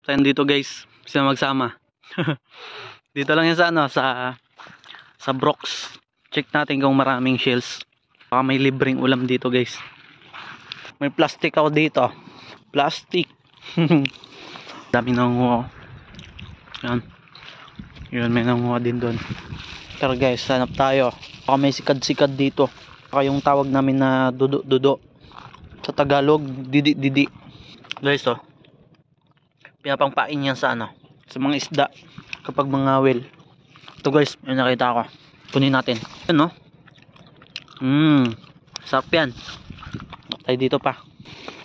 Tayo dito guys, sila magsama. Dito lang yan sa ano, sa Brooks. Check natin kung maraming shells. Baka may libreng ulam dito guys. May plastic ako dito. Plastic. Dami nanguha. Yan. Yun, may nanguha din doon. Pero guys, hanap tayo. Baka may sikad-sikad dito. Baka yung tawag namin na dudo-dudo. Sa Tagalog, didi-didi. Guys, oh. Pinapangpain yan sa ano, sa mga isda kapag mangawil. Ito guys, yung nakita ko. Kunin natin. Yan, no? Sarap yan. Tayo dito pa.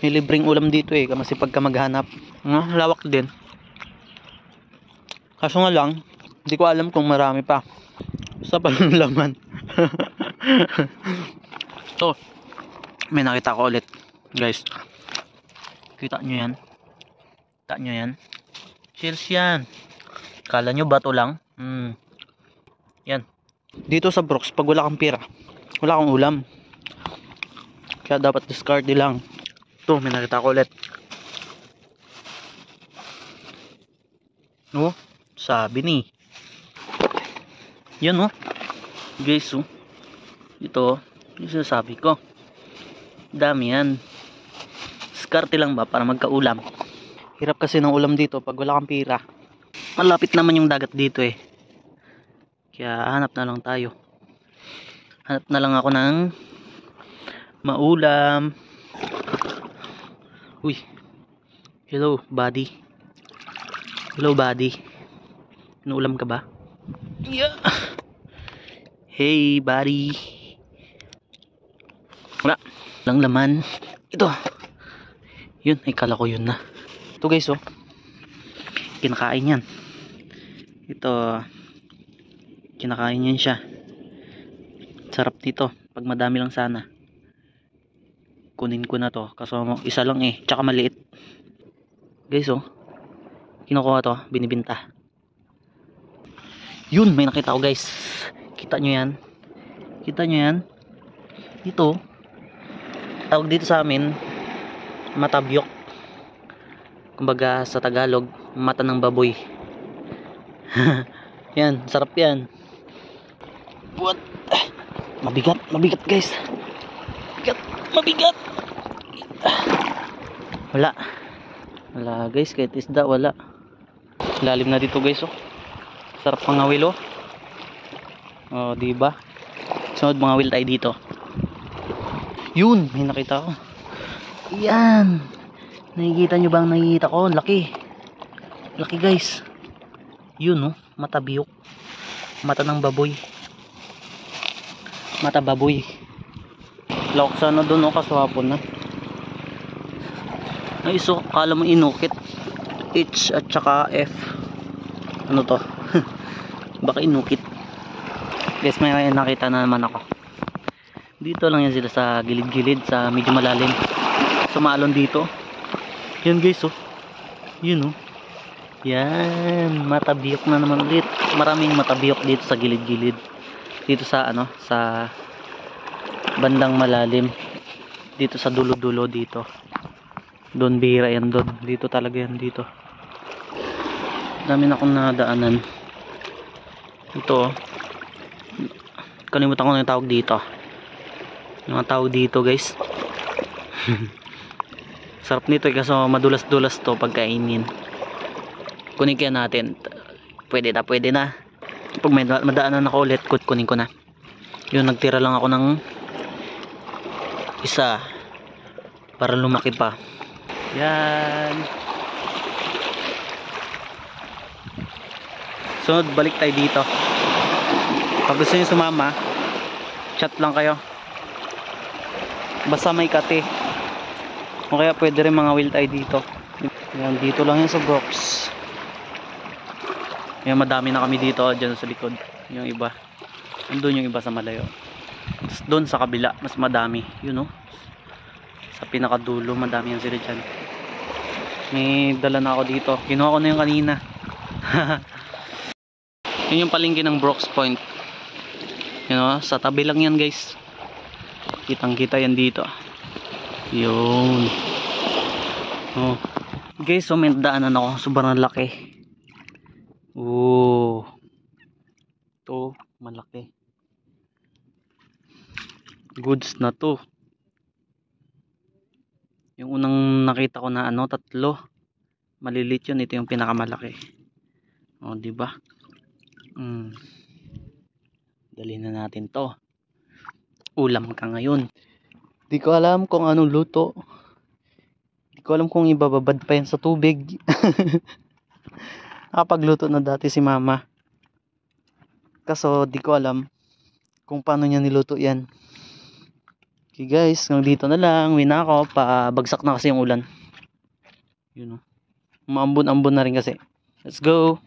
May libreng ulam dito eh, masipag ka maghanap. Lawak din. Kaso nga lang, hindi ko alam kung marami pa. Sa panlaman. So, may nakita ko ulit. Guys, kita nyo yan? Kita nyo yan? Shells yan. Kala nyo bato lang? Yan. Dito sa Brooks, pag wala kang pira, wala kang ulam. Kaya dapat discard lang. Ito, may nakita ko ulit. Oh, sabi ni. Yan oh. Guys oh. Ito, yung sinasabi ko. Dami yan. Diskarte lang ba para magkaulam. Hirap kasi ng ulam dito pag wala kang pira. Malapit naman yung dagat dito eh. Kaya hanap na lang tayo. Hanap na lang ako ng maulam. Uy. Hello buddy. Hello buddy. Inuulam ka ba? Yeah. Hey buddy. Wala. Walang laman. Ito. Yun. Ay kala ko yun na. Ito guys oh. Kinakain yan. Ito. Kinakain yan siya. Sarap dito. Pag madami lang sana. Kunin ko na to. Kaso isa lang eh. Tsaka maliit. Guys oh. Kinukuha to. Binibinta. Yun. May nakita ko guys. Kita nyo yan. Kita nyo yan. Dito. Tawag dito sa amin. Matabyok. Kumbaga sa Tagalog, mata ng baboy. Yan, sarap yan. What? Mabigat, mabigat guys. Mabigat, mabigat. Wala. Wala guys, kahit isda wala. Lalim na dito guys oh. Sarap pangawil oh. Oh, di ba? Sunod mangawil tayo dito. Yun, may nakita ko. Yan. Nakikita nyo ba ang nakikita ko? Laki. Laki guys. Yun oh, mata biyok. Mata ng baboy. Mata baboy. Lawak sana doon oh, kaso hapon na. Ay so, kala mo inukit. H at saka F. Ano to? Baka inukit. Guys, may nakita na naman ako. Dito lang yan sila sa gilid-gilid, sa medyo malalim. Sumalon dito. Yan guys oh. Yun oh. Yan, matabiyok na naman ulit. Maraming matabiyok dito sa gilid-gilid. Dito sa ano, sa bandang malalim. Dito sa dulo-dulo dito. Doon bihira yan doon. Dito talaga yan dito. Dami na akong nadaanan. Ito oh. Kalimutan ko na yung tawag dito. Yung tawag dito guys. Sarap nito kasi madulas-dulas to pagkainin. Kunin kaya natin. Pwede na. Pag may madaanan ako ulit, kunin ko na. Yun, nagtira lang ako ng isa para lumaki pa. Yan. Sunod, balik tayo dito. Pag gusto nyo sumama, chat lang kayo. Basta may kate. O kaya pwede rin mga wheel tayo dito. Yan, dito lang yan sa Brooks. Yan, madami na kami dito dyan sa likod. Yung iba. Andun yung iba sa malayo. Tapos doon sa kabila, mas madami. Yun o. Sa pinakadulo, madami yan sila dyan. May dala na ako dito. Kinuha ko na yung kanina. Yun yung palengke ng Brooks Point. Yun o, sa tabi lang yan guys. Kitang kita yan dito. Yun. Oh. Guys, so may daanan ako. Sobrang laki. Oh. Ito, malaki. Goods na to. Yung unang nakita ko na ano, 3. Malilit yun. Ito yung pinakamalaki. O, diba? Dali na natin to. Ulam ka ngayon. Di ko alam kung anong luto. Di ko alam kung ibababad pa yan sa tubig. Nakapagluto na dati si mama. Kaso di ko alam kung paano niya niluto yan. Okay guys, dito na lang. Uwi na ako. Pabagsak na kasi yung ulan. Yun o. Maambon-ambon na rin kasi. Let's go.